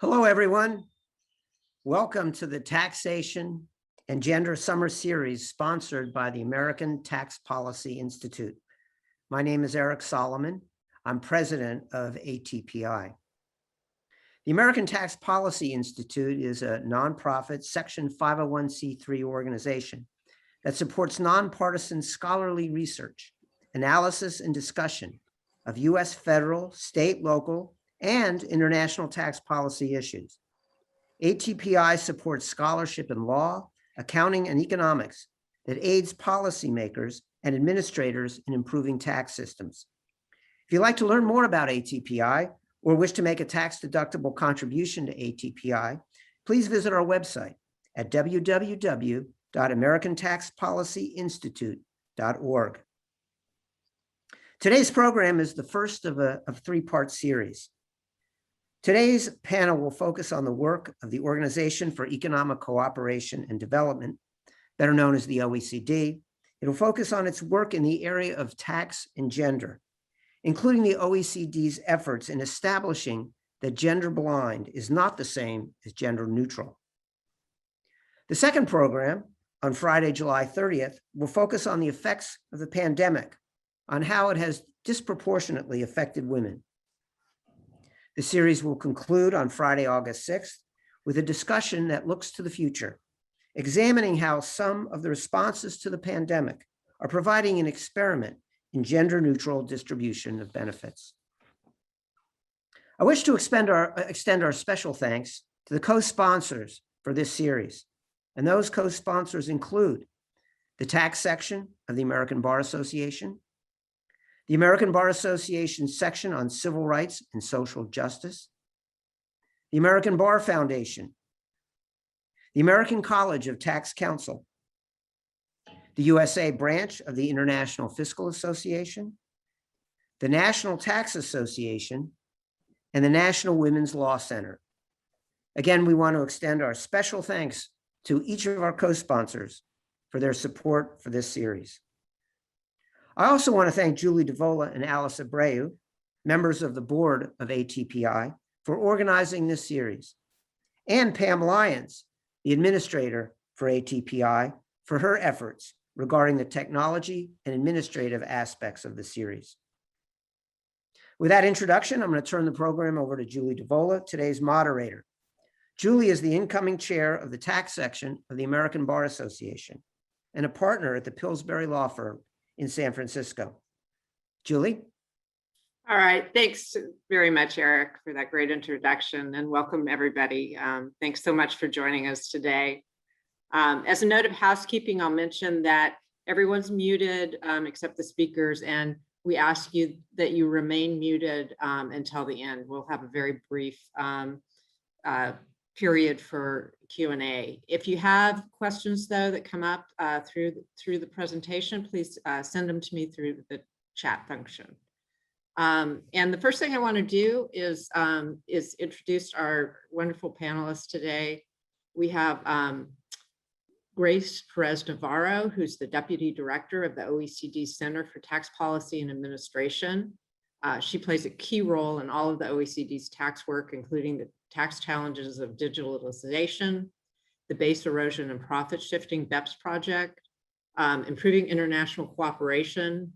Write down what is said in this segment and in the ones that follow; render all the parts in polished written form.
Hello, everyone. Welcome to the Taxation and Gender Summer Series sponsored by the American Tax Policy Institute. My name is Eric Solomon. I'm president of ATPI. The American Tax Policy Institute is a nonprofit Section 501c3 organization that supports nonpartisan scholarly research, analysis, and discussion of U.S. federal, state, local, and international tax policy issues. ATPI supports scholarship in law, accounting, and economics that aids policymakers and administrators in improving tax systems. If you'd like to learn more about ATPI or wish to make a tax-deductible contribution to ATPI, please visit our website at www.americantaxpolicyinstitute.org. Today's program is the first of a three-part series. Today's panel will focus on the work of the Organization for Economic Cooperation and Development, better known as the OECD. It will focus on its work in the area of tax and gender, including the OECD's efforts in establishing that gender blind is not the same as gender neutral. The second program, on Friday, July 30th, will focus on the effects of the pandemic, on how it has disproportionately affected women. The series will conclude on Friday, August 6th, with a discussion that looks to the future, examining how some of the responses to the pandemic are providing an experiment in gender-neutral distribution of benefits. I wish to extend our special thanks to the co-sponsors for this series, and those co-sponsors include the tax section of the American Bar Association, the American Bar Association section on civil rights and social justice, the American Bar Foundation, the American College of Tax Counsel, the USA branch of the International Fiscal Association, the National Tax Association, and the National Women's Law Center. Again, we want to extend our special thanks to each of our co-sponsors for their support for this series. I also want to thank Julie Divola and Alice Abreu, members of the board of ATPI, for organizing this series, and Pam Lyons, the administrator for ATPI, for her efforts regarding the technology and administrative aspects of the series. With that introduction, I'm going to turn the program over to Julie Divola, today's moderator. Julie is the incoming chair of the tax section of the American Bar Association and a partner at the Pillsbury Law Firm in San Francisco. Julie? All right, thanks very much, Eric, for that great introduction, and welcome everybody. Thanks so much for joining us today. As a note of housekeeping, I'll mention that everyone's muted except the speakers, and we ask you that you remain muted until the end. We'll have a very brief period for Q&A. If you have questions, though, that come up through the presentation, please send them to me through the chat function. And the first thing I want to do is introduce our wonderful panelists today. We have Grace Perez-Navarro, who's the Deputy Director of the OECD Centre for Tax Policy and Administration. She plays a key role in all of the OECD's tax work, including the tax challenges of digitalization, the base erosion and profit shifting BEPS project, improving international cooperation,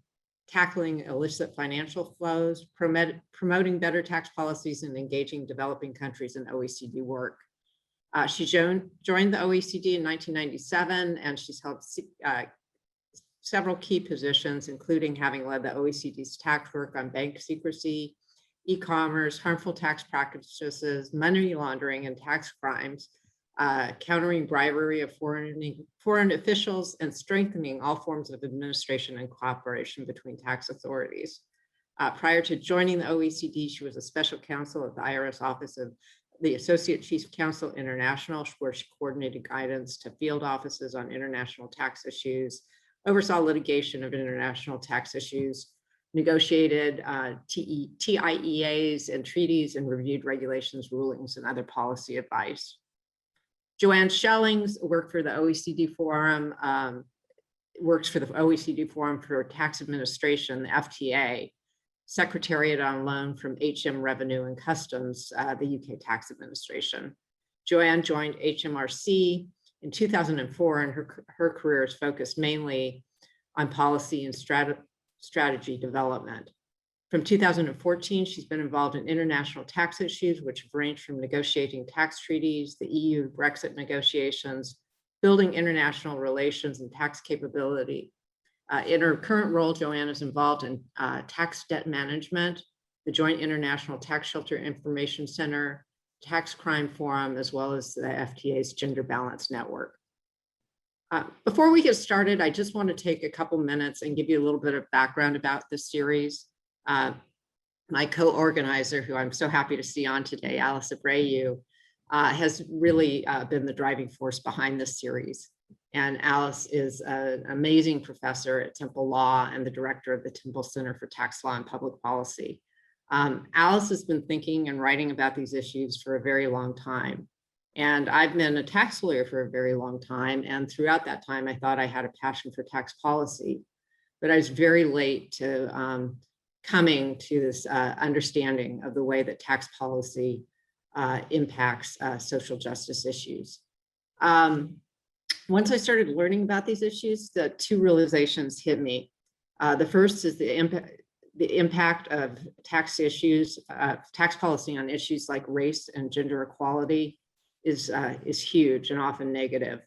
tackling illicit financial flows, promoting better tax policies, and engaging developing countries in OECD work. She joined the OECD in 1997, and she's held several key positions, including having led the OECD's tax work on bank secrecy, e-commerce, harmful tax practices, money laundering, and tax crimes, countering bribery of foreign officials, and strengthening all forms of administration and cooperation between tax authorities. Prior to joining the OECD, she was a special counsel at the IRS Office of the Associate Chief Counsel International, where she coordinated guidance to field offices on international tax issues, oversaw litigation of international tax issues, negotiated TIEAs and treaties, and reviewed regulations, rulings, and other policy advice. Joanne Schellings works for the OECD Forum for Tax Administration, the FTA. Secretariat on Loan from HM Revenue and Customs, the UK Tax Administration. Joanne joined HMRC in 2004, and her career is focused mainly on policy and strategy development. From 2014, she's been involved in international tax issues, which have ranged from negotiating tax treaties, the EU Brexit negotiations, building international relations and tax capability. In her current role, Joanne is involved in tax debt management, the Joint International Tax Shelter Information Center, Tax Crime Forum, as well as the FTA's Gender Balance Network. Before we get started, I just want to take a couple minutes and give you a little bit of background about this series. My co-organizer, who I'm so happy to see on today, Alice Abreu, has really been the driving force behind this series. And Alice is an amazing professor at Temple Law and the director of the Temple Center for Tax Law and Public Policy. Alice has been thinking and writing about these issues for a very long time. And I've been a tax lawyer for a very long time. And throughout that time, I thought I had a passion for tax policy. But I was very late to coming to this understanding of the way that tax policy impacts social justice issues. Once I started learning about these issues, the two realizations hit me. The first is the impact of tax issues, tax policy on issues like race and gender equality is huge and often negative.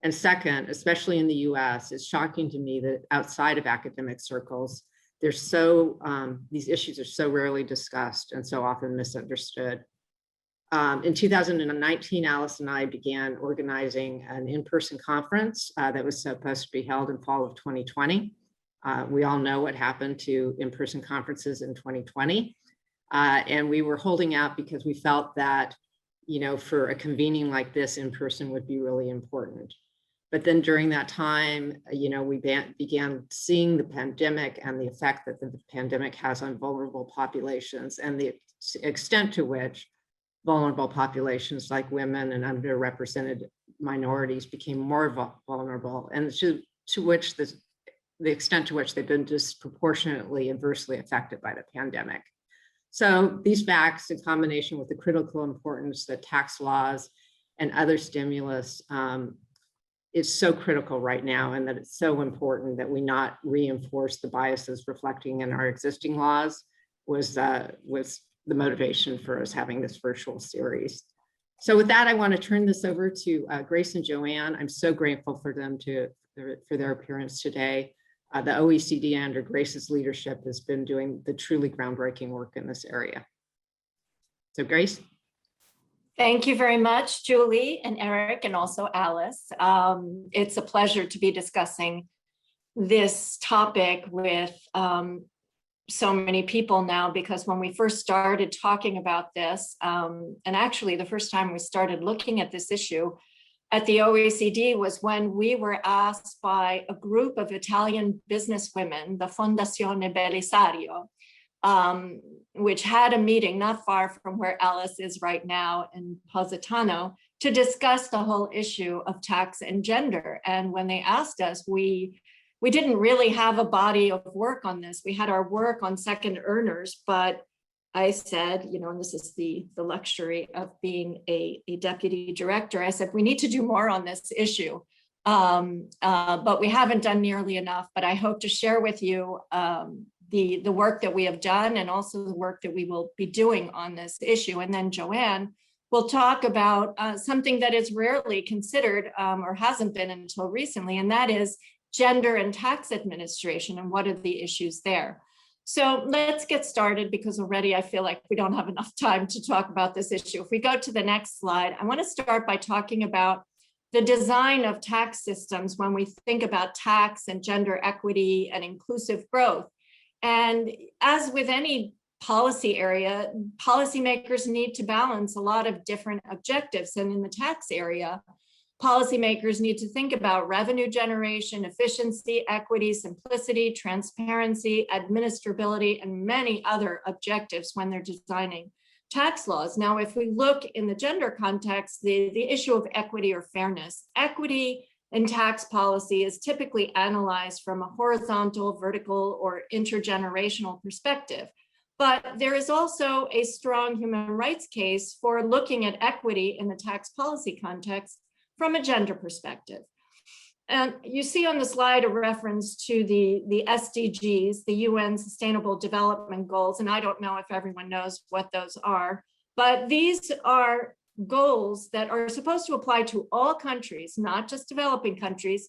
And second, especially in the US, it's shocking to me that outside of academic circles, these issues are so rarely discussed and so often misunderstood. In 2019, Alice and I began organizing an in-person conference that was supposed to be held in fall of 2020. We all know what happened to in-person conferences in 2020. And we were holding out because we felt that, for a convening like this, in-person would be really important. But then during that time, we began seeing the pandemic and the effect that the pandemic has on vulnerable populations and the extent to which vulnerable populations like women and underrepresented minorities became more vulnerable, and to which the extent to which they've been disproportionately adversely affected by the pandemic. So these facts, in combination with the critical importance that tax laws and other stimulus is so critical right now, and that it's so important that we not reinforce the biases reflecting in our existing laws, was the motivation for us having this virtual series. So with that, I want to turn this over to Grace and Joanne. I'm so grateful for them for their appearance today. The OECD under Grace's leadership has been doing the truly groundbreaking work in this area. So Grace. Thank you very much, Julie and Eric, and also Alice. It's a pleasure to be discussing this topic with so many people now, because when we first started talking about this, and actually the first time we started looking at this issue at the OECD was when we were asked by a group of Italian businesswomen, the Fondazione Belisario, which had a meeting not far from where Alice is right now in Positano, to discuss the whole issue of tax and gender. And when they asked us, we didn't really have a body of work on this. We had our work on second earners, but I said, and this is the luxury of being a deputy director, I said, we need to do more on this issue, but we haven't done nearly enough. But I hope to share with you the work that we have done, and also the work that we will be doing on this issue. And then Joanne will talk about something that is rarely considered or hasn't been until recently, and that is gender and tax administration, and what are the issues there. So let's get started, because already I feel like we don't have enough time to talk about this issue. If we go to the next slide, I want to start by talking about the design of tax systems when we think about tax and gender equity and inclusive growth. And as with any policy area, policymakers need to balance a lot of different objectives. And in the tax area, policymakers need to think about revenue generation, efficiency, equity, simplicity, transparency, administrability, and many other objectives when they're designing tax laws. Now, if we look in the gender context, the issue of equity or fairness, equity in tax policy is typically analyzed from a horizontal, vertical, or intergenerational perspective. But there is also a strong human rights case for looking at equity in the tax policy context from a gender perspective. And you see on the slide a reference to the SDGs, the UN Sustainable Development Goals, and I don't know if everyone knows what those are, but these are goals that are supposed to apply to all countries, not just developing countries,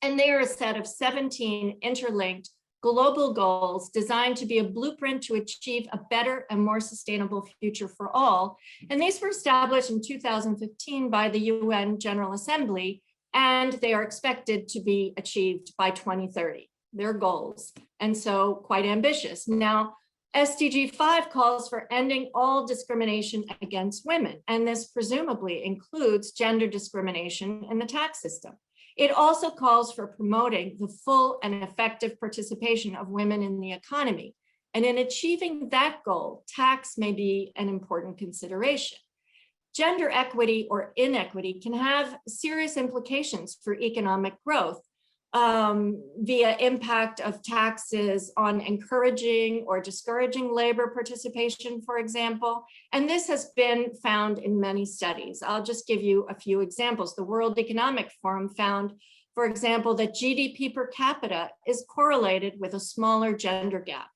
and they are a set of 17 interlinked global goals designed to be a blueprint to achieve a better and more sustainable future for all. And these were established in 2015 by the UN General Assembly, and they are expected to be achieved by 2030, their goals, and so quite ambitious. Now, SDG 5 calls for ending all discrimination against women, and this presumably includes gender discrimination in the tax system. It also calls for promoting the full and effective participation of women in the economy. And in achieving that goal, tax may be an important consideration. Gender equity or inequity can have serious implications for economic growth via impact of taxes on encouraging or discouraging labor participation, for example. And this has been found in many studies. I'll just give you a few examples. The World Economic Forum found, for example, that GDP per capita is correlated with a smaller gender gap.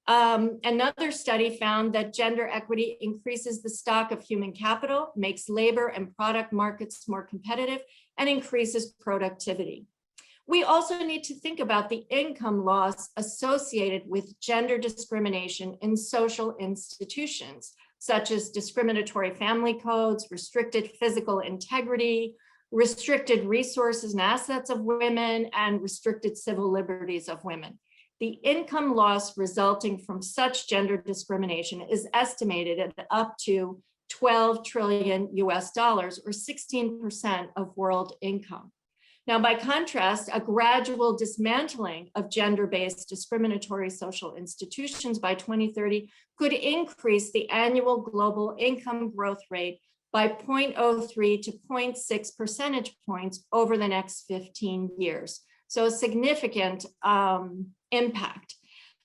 Another study found that gender equity increases the stock of human capital, makes labor and product markets more competitive, and increases productivity. We also need to think about the income loss associated with gender discrimination in social institutions, such as discriminatory family codes, restricted physical integrity, restricted resources and assets of women, and restricted civil liberties of women. The income loss resulting from such gender discrimination is estimated at up to 12 trillion US dollars, or 16% of world income. Now, by contrast, a gradual dismantling of gender-based discriminatory social institutions by 2030 could increase the annual global income growth rate by 0.03 to 0.6 percentage points over the next 15 years. So a significant impact.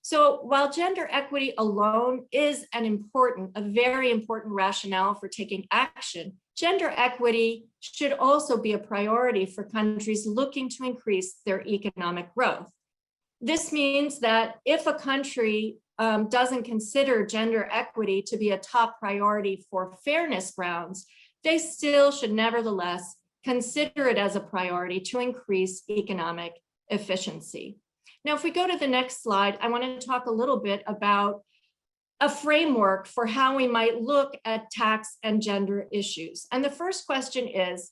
So while gender equity alone is a very important rationale for taking action, gender equity should also be a priority for countries looking to increase their economic growth. This means that if a country doesn't consider gender equity to be a top priority for fairness grounds, they still should nevertheless consider it as a priority to increase economic efficiency. Now, if we go to the next slide, I want to talk a little bit about a framework for how we might look at tax and gender issues. And the first question is,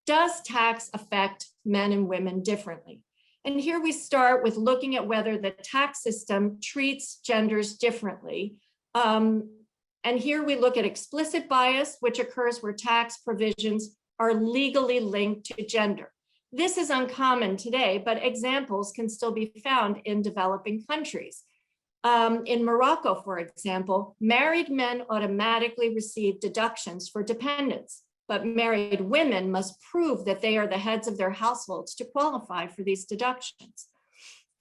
does tax affect men and women differently? And here we start with looking at whether the tax system treats genders differently. And here we look at explicit bias, which occurs where tax provisions are legally linked to gender. This is uncommon today, but examples can still be found in developing countries. In Morocco, for example, married men automatically receive deductions for dependents, but married women must prove that they are the heads of their households to qualify for these deductions.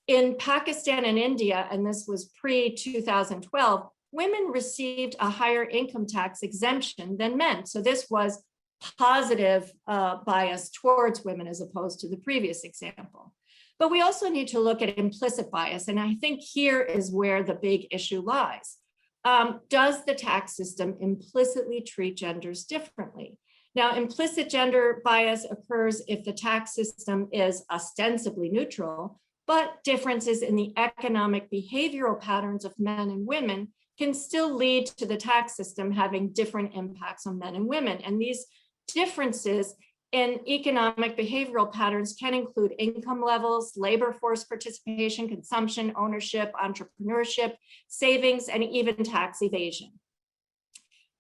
In Pakistan and India, and this was pre-2012, women received a higher income tax exemption than men. So this was positive bias towards women as opposed to the previous example. But we also need to look at implicit bias. And I think here is where the big issue lies. Does the tax system implicitly treat genders differently? Now, implicit gender bias occurs if the tax system is ostensibly neutral, but differences in the economic behavioral patterns of men and women can still lead to the tax system having different impacts on men and women. And these differences in economic behavioral patterns can include income levels, labor force participation, consumption, ownership, entrepreneurship, savings, and even tax evasion.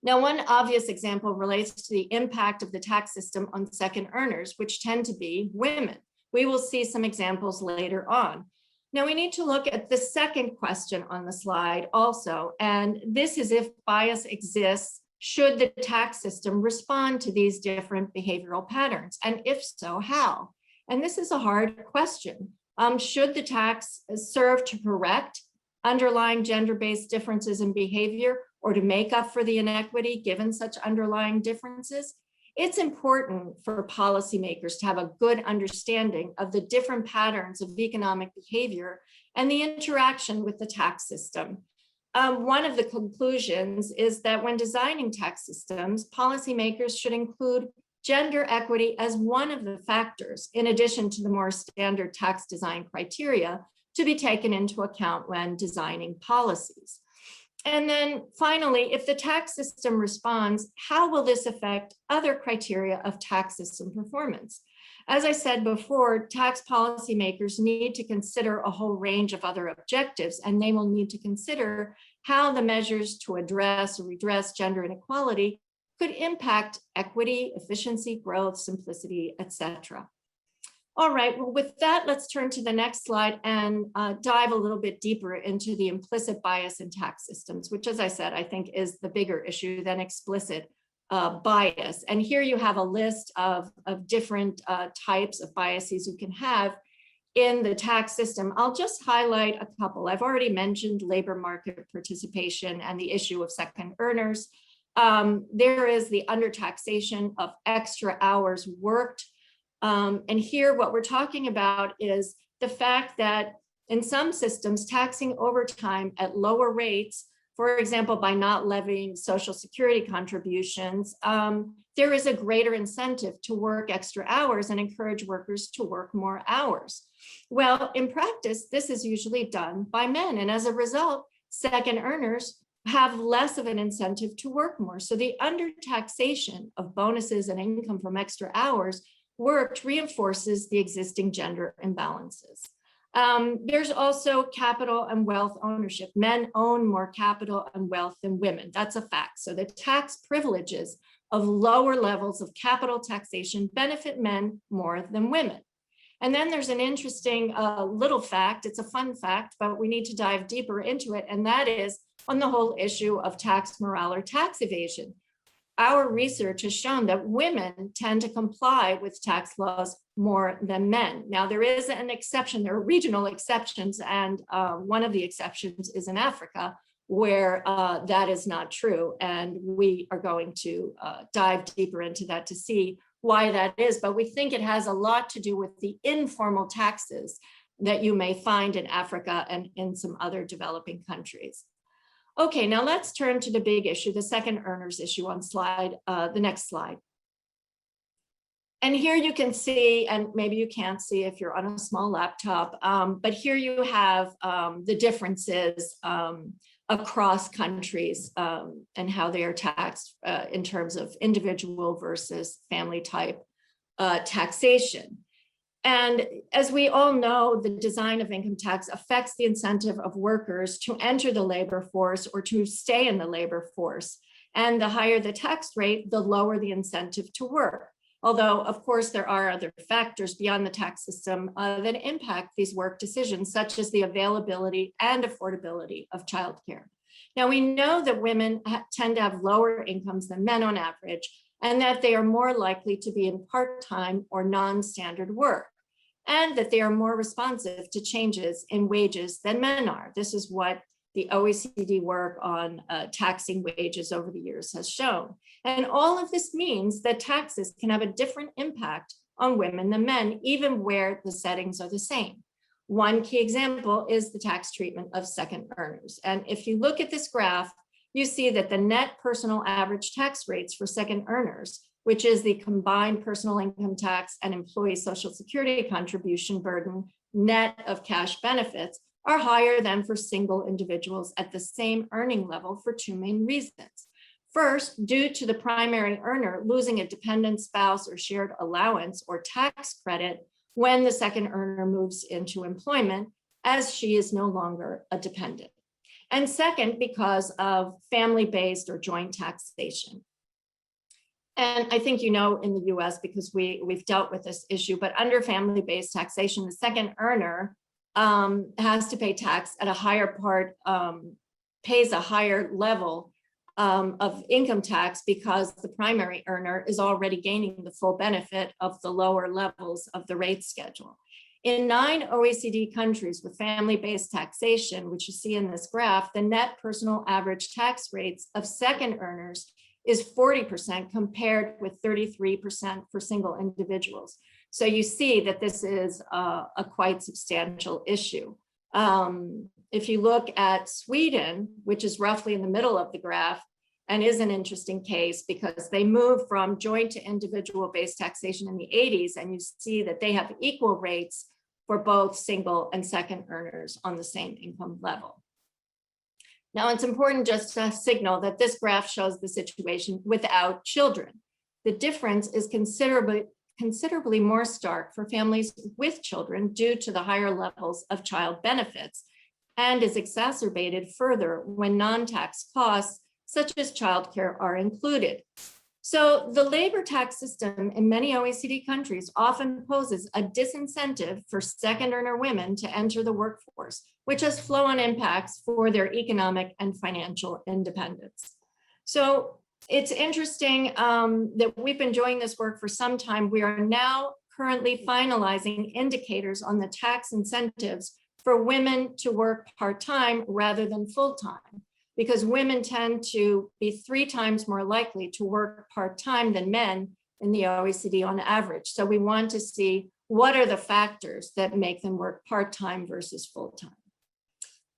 Now, one obvious example relates to the impact of the tax system on second earners, which tend to be women. We will see some examples later on. Now, we need to look at the second question on the slide also, and this is if bias exists, should the tax system respond to these different behavioral patterns? And if so, how? And this is a hard question. Should the tax serve to correct underlying gender-based differences in behavior or to make up for the inequity given such underlying differences, it's important for policymakers to have a good understanding of the different patterns of economic behavior and the interaction with the tax system. One of the conclusions is that when designing tax systems, policymakers should include gender equity as one of the factors, in addition to the more standard tax design criteria, to be taken into account when designing policies. And then finally, if the tax system responds, how will this affect other criteria of tax system performance? As I said before, tax policymakers need to consider a whole range of other objectives, and they will need to consider how the measures to address or redress gender inequality could impact equity, efficiency, growth, simplicity, etc. All right, well, with that, let's turn to the next slide and dive a little bit deeper into the implicit bias in tax systems, which, as I said, I think is the bigger issue than explicit bias. And here you have a list of different types of biases you can have in the tax system. I'll just highlight a couple. I've already mentioned labor market participation and the issue of second earners. There is the undertaxation of extra hours worked. And here what we're talking about is the fact that in some systems, taxing overtime at lower rates, for example, by not levying Social Security contributions, there is a greater incentive to work extra hours and encourage workers to work more hours. Well, in practice, this is usually done by men. And as a result, second earners have less of an incentive to work more. So the undertaxation of bonuses and income from extra hours worked reinforces the existing gender imbalances. There's also capital and wealth ownership. Men own more capital and wealth than women. That's a fact. So the tax privileges of lower levels of capital taxation benefit men more than women. And then there's an interesting little fact. It's a fun fact, but we need to dive deeper into it. And that is on the whole issue of tax morale or tax evasion. Our research has shown that women tend to comply with tax laws more than men. Now, there is an exception, there are regional exceptions, and one of the exceptions is in Africa, where that is not true. And we are going to dive deeper into that to see why that is. But we think it has a lot to do with the informal taxes that you may find in Africa and in some other developing countries. Okay, now let's turn to the big issue, the second earners issue on the next slide. And here you can see, and maybe you can't see if you're on a small laptop, but here you have the differences across countries and how they are taxed in terms of individual versus family type taxation. And as we all know, the design of income tax affects the incentive of workers to enter the labor force or to stay in the labor force. And the higher the tax rate, the lower the incentive to work. Although, of course, there are other factors beyond the tax system that impact these work decisions, such as the availability and affordability of childcare. Now, we know that women tend to have lower incomes than men on average, and that they are more likely to be in part-time or non-standard work, and that they are more responsive to changes in wages than men are. This is what the OECD work on taxing wages over the years has shown. And all of this means that taxes can have a different impact on women than men, even where the settings are the same. One key example is the tax treatment of second earners. And if you look at this graph, you see that the net personal average tax rates for second earners, which is the combined personal income tax and employee Social Security contribution burden net of cash benefits, are higher than for single individuals at the same earning level for two main reasons. First, due to the primary earner losing a dependent spouse or shared allowance or tax credit when the second earner moves into employment, as she is no longer a dependent. And second, because of family-based or joint taxation. And I think you know in the US, because we've dealt with this issue, but under family-based taxation, the second earner has to pay tax at a higher part, pays a higher level of income tax because the primary earner is already gaining the full benefit of the lower levels of the rate schedule. In 9 OECD countries with family-based taxation, which you see in this graph, the net personal average tax rates of second earners is 40% compared with 33% for single individuals. So you see that this is a quite substantial issue. If you look at Sweden, which is roughly in the middle of the graph, and is an interesting case because they moved from joint to individual based taxation in the 80s, and you see that they have equal rates for both single and second earners on the same income level. Now, it's important just to signal that this graph shows the situation without children. The difference is considerably more stark for families with children due to the higher levels of child benefits, and is exacerbated further when non-tax costs such as childcare are included. So the labor tax system in many OECD countries often poses a disincentive for second earner women to enter the workforce, which has flow-on impacts for their economic and financial independence. So it's interesting that we've been doing this work for some time. We are now currently finalizing indicators on the tax incentives for women to work part-time rather than full-time, because women tend to be 3 times more likely to work part-time than men in the OECD on average. So we want to see what are the factors that make them work part-time versus full-time.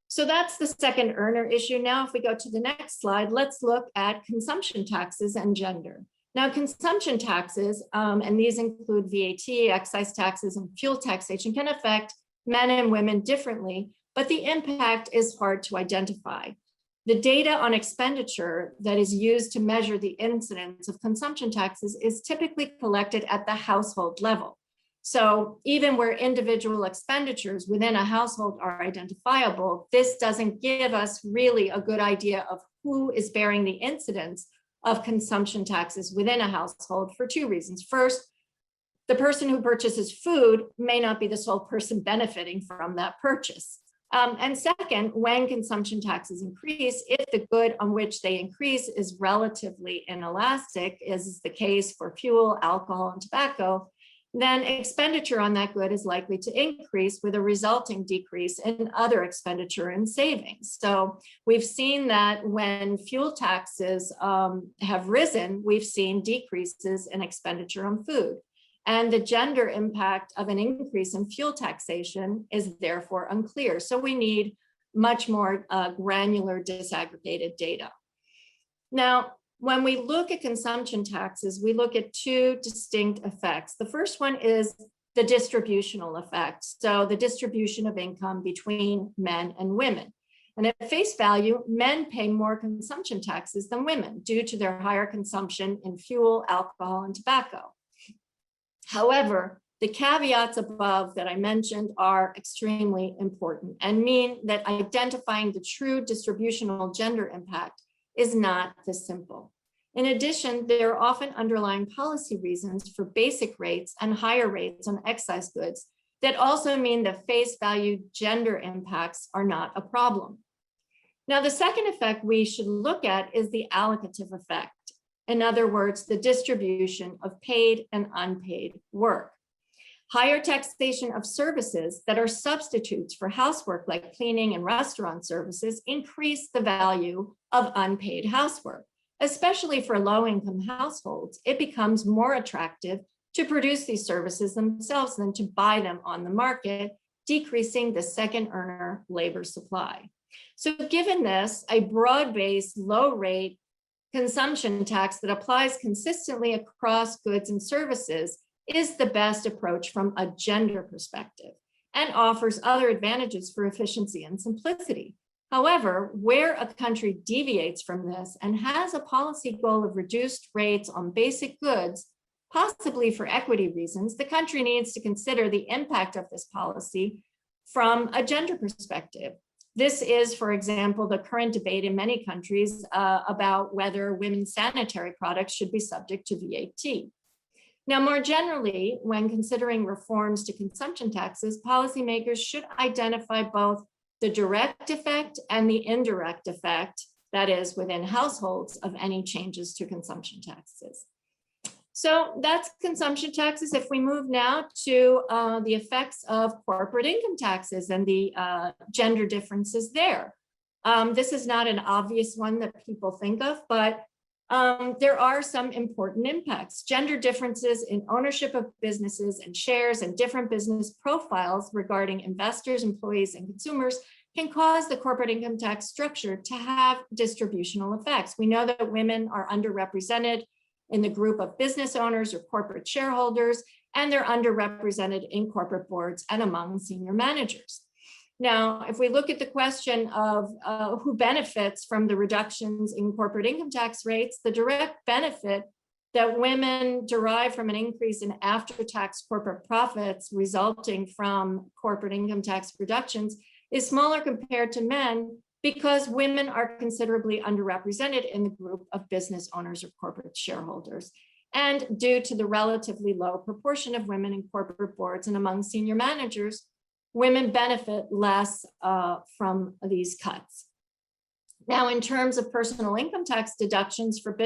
So that's the second earner issue. Now, if we go to the next slide, let's look at consumption taxes and gender. Now, consumption taxes, and these include VAT, excise taxes, and fuel taxation, can affect men and women differently, but the impact is hard to identify. The data on expenditure that is used to measure the incidence of consumption taxes is typically collected at the household level. So even where individual expenditures within a household are identifiable, this doesn't give us really a good idea of who is bearing the incidence of consumption taxes within a household for 2 reasons. First, the person who purchases food may not be the sole person benefiting from that purchase. And second, when consumption taxes increase, if the good on which they increase is relatively inelastic, as is the case for fuel, alcohol, and tobacco, then expenditure on that good is likely to increase with a resulting decrease in other expenditure and savings. So we've seen that when fuel taxes have risen, we've seen decreases in expenditure on food. And the gender impact of an increase in fuel taxation is therefore unclear. So we need much more granular disaggregated data. Now, when we look at consumption taxes, we look at 2 distinct effects. The first one is the distributional effect. So the distribution of income between men and women. And at face value, men pay more consumption taxes than women due to their higher consumption in fuel, alcohol, and tobacco. However, the caveats above that I mentioned are extremely important and mean that identifying the true distributional gender impact is not this simple. In addition, there are often underlying policy reasons for basic rates and higher rates on excise goods that also mean that face value gender impacts are not a problem. Now, the second effect we should look at is the allocative effect. In other words, the distribution of paid and unpaid work. Higher taxation of services that are substitutes for housework like cleaning and restaurant services increase the value of unpaid housework. Especially for low-income households, it becomes more attractive to produce these services themselves than to buy them on the market, decreasing the second earner labor supply. So given this, a broad-based, low-rate consumption tax that applies consistently across goods and services is the best approach from a gender perspective and offers other advantages for efficiency and simplicity. However, where a country deviates from this and has a policy goal of reduced rates on basic goods, possibly for equity reasons, the country needs to consider the impact of this policy from a gender perspective. This is, for example, the current debate in many countries about whether women's sanitary products should be subject to VAT. Now, more generally, when considering reforms to consumption taxes, policymakers should identify both the direct effect and the indirect effect, that is, within households, of any changes to consumption taxes. So that's consumption taxes. If we move now to the effects of corporate income taxes and the gender differences there. This is not an obvious one that people think of, but there are some important impacts. Gender differences in ownership of businesses and shares and different business profiles regarding investors, employees, and consumers can cause the corporate income tax structure to have distributional effects. We know that women are underrepresented in the group of business owners or corporate shareholders, and they're underrepresented in corporate boards and among senior managers. Now, if we look at the question of who benefits from the reductions in corporate income tax rates, the direct benefit that women derive from an increase in after-tax corporate profits resulting from corporate income tax reductions is smaller compared to men, because women are considerably underrepresented in the group of business owners or corporate shareholders. And due to the relatively low proportion of women in corporate boards and among senior managers, women benefit less from these cuts. Now, in terms of personal income tax deductions for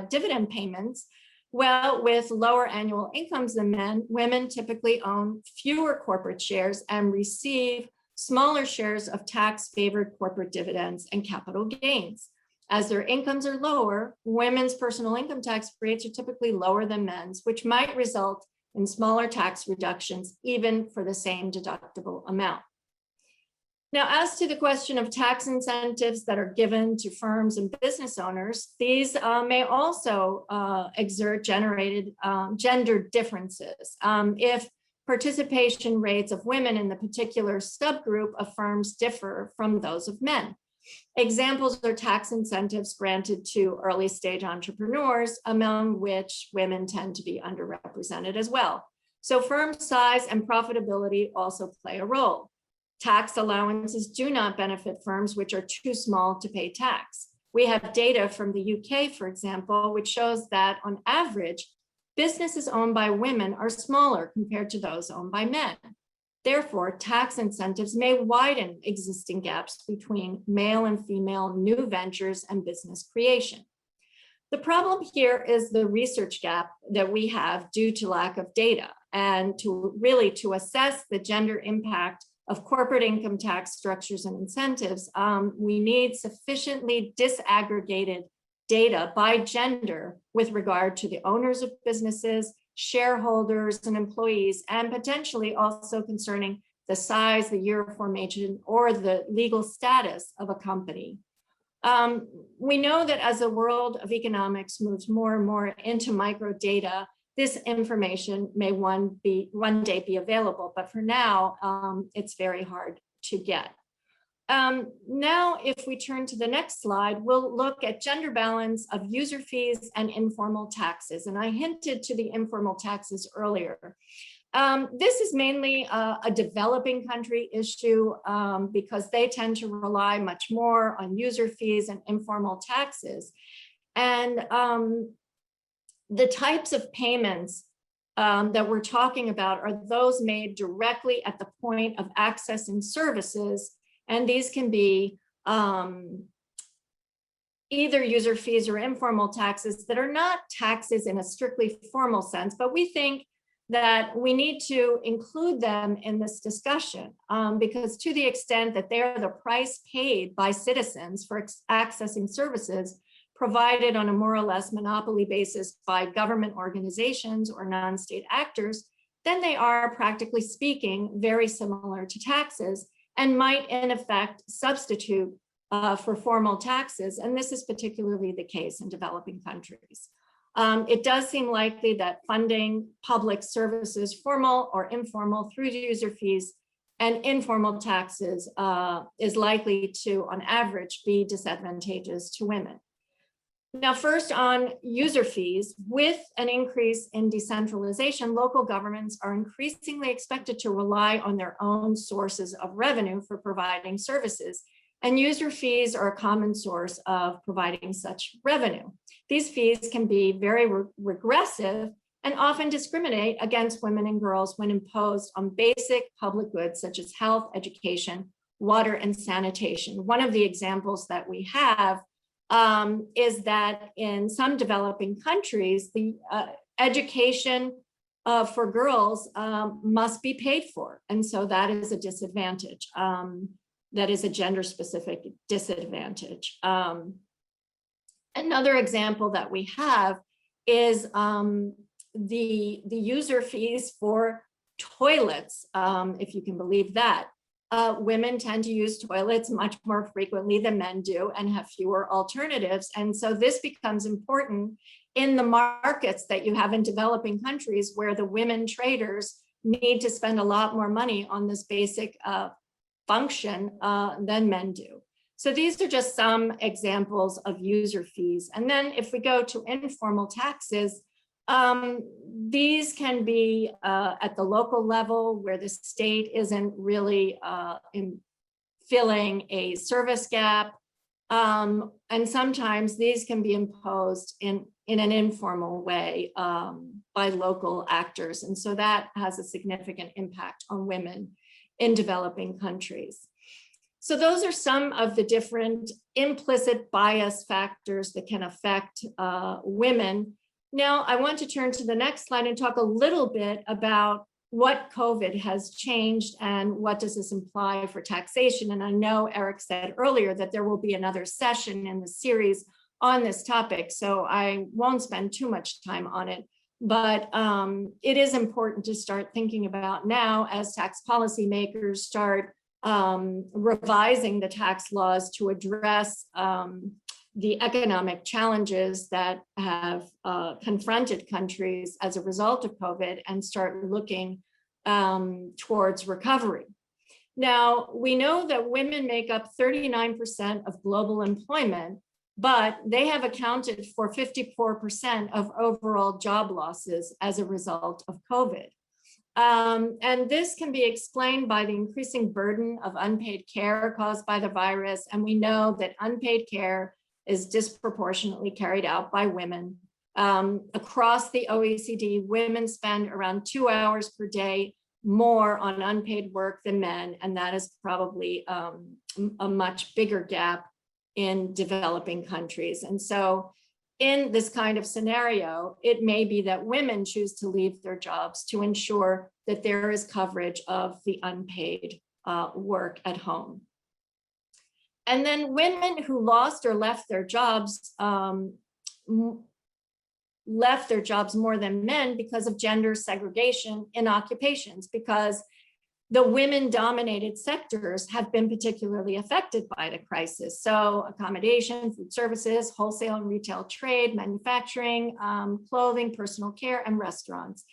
dividend payments, well, with lower annual incomes than men, women typically own fewer corporate shares and receive smaller shares of tax-favored corporate dividends and capital gains. As their incomes are lower, women's personal income tax rates are typically lower than men's, which might result in smaller tax reductions, even for the same deductible amount. Now, as to the question of tax incentives that are given to firms and business owners, these may also exert gender differences. If participation rates of women in the particular subgroup of firms differ from those of men. Examples are tax incentives granted to early stage entrepreneurs, among which women tend to be underrepresented as well. So firm size and profitability also play a role. Tax allowances do not benefit firms which are too small to pay tax. We have data from the UK, for example, which shows that on average, businesses owned by women are smaller compared to those owned by men. Therefore, tax incentives may widen existing gaps between male and female new ventures and business creation. The problem here is the research gap that we have due to lack of data, and to assess the gender impact of corporate income tax structures and incentives, we need sufficiently disaggregated data by gender with regard to the owners of businesses, shareholders, and employees, and potentially also concerning the size, the year of formation, or the legal status of a company. We know that as the world of economics moves more and more into microdata, this information may one day be available, but for now, it's very hard to get. Now, if we turn to the next slide, we'll look at gender balance of user fees and informal taxes. And I hinted to the informal taxes earlier. This is mainly a developing country issue because they tend to rely much more on user fees and informal taxes. And the types of payments that we're talking about are those made directly at the point of accessing services. And these can be either user fees or informal taxes that are not taxes in a strictly formal sense, but we think that we need to include them in this discussion because to the extent that they are the price paid by citizens for accessing services provided on a more or less monopoly basis by government organizations or non-state actors, then they are, practically speaking, very similar to taxes and might in effect substitute for formal taxes. And this is particularly the case in developing countries. It does seem likely that funding public services, formal or informal, through user fees and informal taxes is likely to, on average, be disadvantageous to women. Now, first on user fees, with an increase in decentralization, local governments are increasingly expected to rely on their own sources of revenue for providing services. And user fees are a common source of providing such revenue. These fees can be very regressive and often discriminate against women and girls when imposed on basic public goods such as health, education, water, and sanitation. One of the examples that we have is that in some developing countries, the education for girls must be paid for. And so that is a disadvantage. That is a gender-specific disadvantage. Another example that we have is the user fees for toilets, if you can believe that. Women tend to use toilets much more frequently than men do and have fewer alternatives. And so this becomes important in the markets that you have in developing countries where the women traders need to spend a lot more money on this basic function than men do. So these are just some examples of user fees. And then if we go to informal taxes, these can be at the local level where the state isn't really filling a service gap. And sometimes these can be imposed in an informal way by local actors. And so that has a significant impact on women in developing countries. So those are some of the different implicit bias factors that can affect women. Now, I want to turn to the next slide and talk a little bit about what COVID has changed and what does this imply for taxation. And I know Eric said earlier that there will be another session in the series on this topic, so I won't spend too much time on it. But it is important to start thinking about now as tax policymakers start revising the tax laws to address the economic challenges that have confronted countries as a result of COVID and start looking towards recovery. Now, we know that women make up 39% of global employment, but they have accounted for 54% of overall job losses as a result of COVID. And this can be explained by the increasing burden of unpaid care caused by the virus. And we know that unpaid care is disproportionately carried out by women. Across the OECD, women spend around 2 hours per day more on unpaid work than men, and that is probably a much bigger gap in developing countries. And so in this kind of scenario, it may be that women choose to leave their jobs to ensure that there is coverage of the unpaid work at home. And then women who lost or left their jobs more than men because of gender segregation in occupations, because the women-dominated sectors have been particularly affected by the crisis. So accommodation, food services, wholesale and retail trade, manufacturing, clothing, personal care, and restaurants.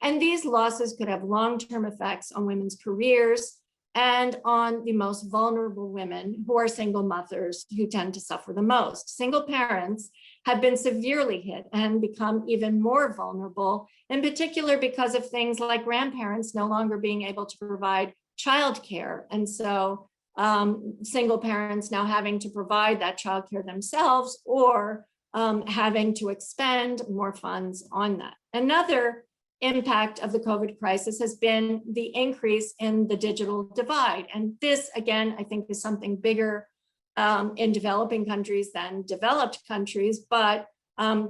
And these losses could have long-term effects on women's careers and on the most vulnerable women who are single mothers who tend to suffer the most. Single parents have been severely hit and become even more vulnerable, in particular because of things like grandparents no longer being able to provide childcare. And so single parents now having to provide that childcare themselves or having to expend more funds on that. Another impact of the COVID crisis has been the increase in the digital divide. And this, again, I think is something bigger in developing countries than developed countries, but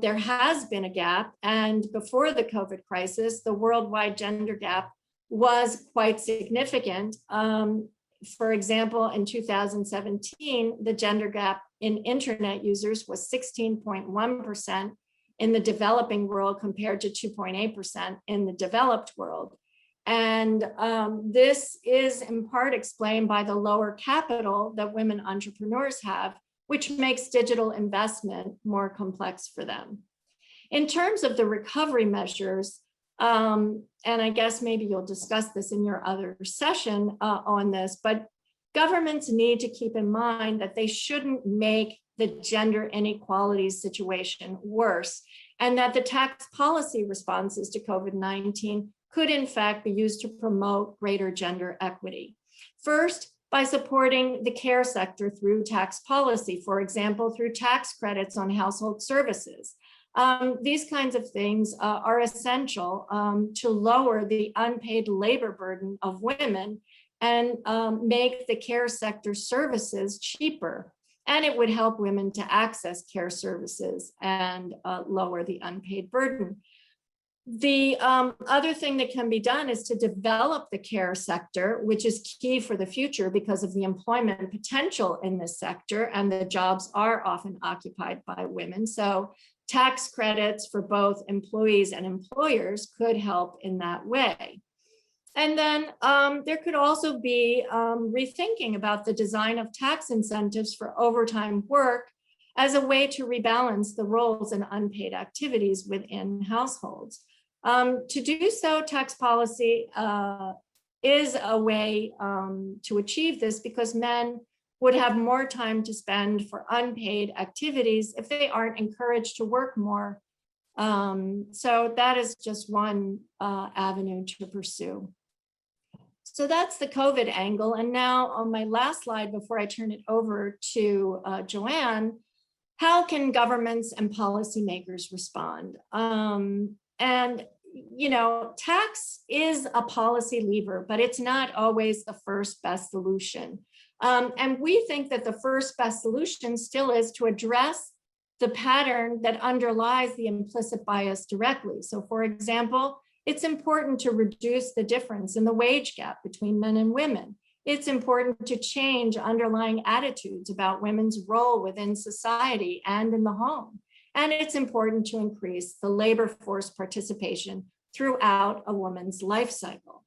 there has been a gap. And before the COVID crisis, the worldwide gender gap was quite significant. For example, in 2017, the gender gap in internet users was 16.1% in the developing world compared to 2.8% in the developed world. And this is in part explained by the lower capital that women entrepreneurs have, which makes digital investment more complex for them. In terms of the recovery measures, and I guess maybe you'll discuss this in your other session on this, but governments need to keep in mind that they shouldn't make the gender inequality situation worse, and that the tax policy responses to COVID-19 could in fact be used to promote greater gender equity. First, by supporting the care sector through tax policy, for example, through tax credits on household services. These kinds of things are essential to lower the unpaid labor burden of women and make the care sector services cheaper. And it would help women to access care services and lower the unpaid burden. The other thing that can be done is to develop the care sector, which is key for the future because of the employment potential in this sector, and the jobs are often occupied by women. So tax credits for both employees and employers could help in that way. And then there could also be rethinking about the design of tax incentives for overtime work as a way to rebalance the roles and unpaid activities within households. To do so, tax policy is a way to achieve this because men would have more time to spend for unpaid activities if they aren't encouraged to work more. So that is just one avenue to pursue. So that's the COVID angle. And now on my last slide, before I turn it over to Joanne, how can governments and policymakers respond? And, you know, tax is a policy lever, but it's not always the first best solution. And we think that the first best solution still is to address the pattern that underlies the implicit bias directly. So for example, it's important to reduce the difference in the wage gap between men and women. It's important to change underlying attitudes about women's role within society and in the home. And it's important to increase the labor force participation throughout a woman's life cycle.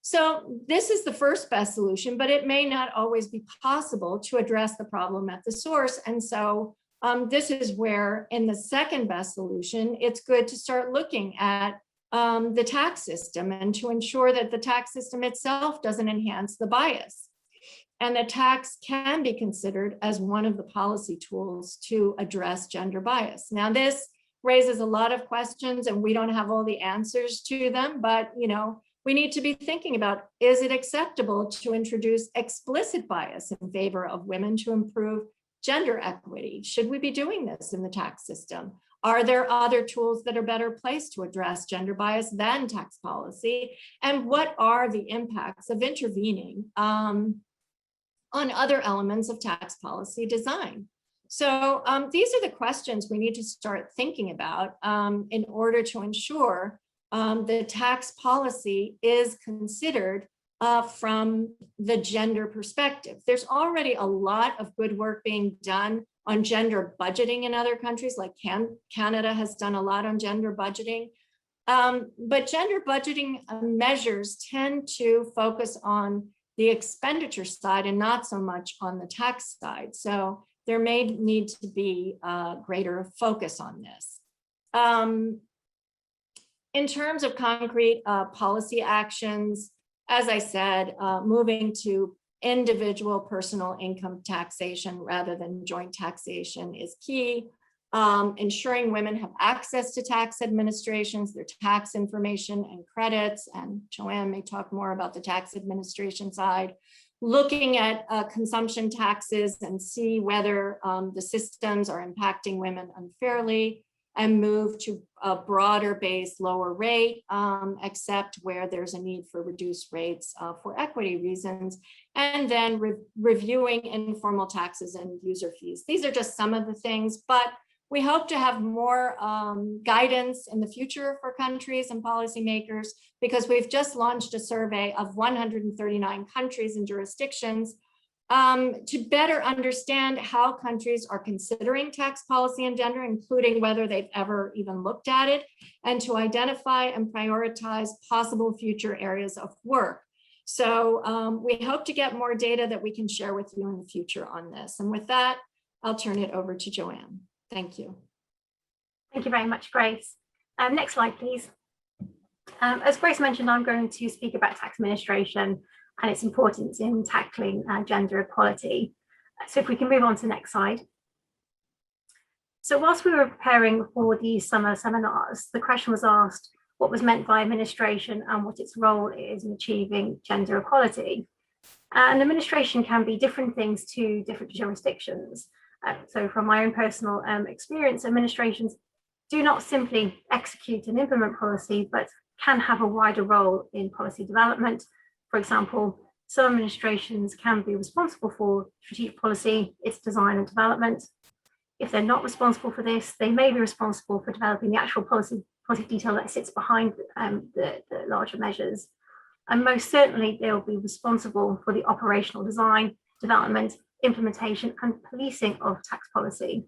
So this is the first best solution, but it may not always be possible to address the problem at the source. And so this is where in the second best solution, it's good to start looking at the tax system and to ensure that the tax system itself doesn't enhance the bias. And that tax can be considered as one of the policy tools to address gender bias. Now, this raises a lot of questions and we don't have all the answers to them, but you know, we need to be thinking about, is it acceptable to introduce explicit bias in favor of women to improve gender equity? Should we be doing this in the tax system? Are there other tools that are better placed to address gender bias than tax policy? And what are the impacts of intervening on other elements of tax policy design? So these are the questions we need to start thinking about in order to ensure the tax policy is considered from the gender perspective. There's already a lot of good work being done on gender budgeting in other countries, like Canada has done a lot on gender budgeting. But gender budgeting measures tend to focus on the expenditure side and not so much on the tax side. So there may need to be a greater focus on this. In terms of concrete policy actions, as I said, moving to individual personal income taxation rather than joint taxation is key. Ensuring women have access to tax administrations, their tax information and credits, and Joanne may talk more about the tax administration side. Looking at consumption taxes and see whether the systems are impacting women unfairly, and move to a broader base, lower rate, except where there's a need for reduced rates for equity reasons, and then reviewing informal taxes and user fees. These are just some of the things, but we hope to have more guidance in the future for countries and policymakers, because we've just launched a survey of 139 countries and jurisdictions to better understand how countries are considering tax policy and gender, including whether they've ever even looked at it, and to identify and prioritize possible future areas of work. So we hope to get more data that we can share with you in the future on this. And with that, I'll turn it over to Joanne. Thank you. Thank you very much, Grace. Next slide, please. As Grace mentioned, I'm going to speak about tax administration and its importance in tackling gender equality. So if we can move on to the next slide. So whilst we were preparing for these summer seminars, the question was asked what was meant by administration and what its role is in achieving gender equality. And administration can be different things to different jurisdictions. So from my own personal experience, administrations do not simply execute and implement policy, but can have a wider role in policy development. For example, some administrations can be responsible for strategic policy, its design and development. If they're not responsible for this, they may be responsible for developing the actual policy policy detail that sits behind the larger measures. And most certainly, they will be responsible for the operational design, development, implementation, and policing of tax policy.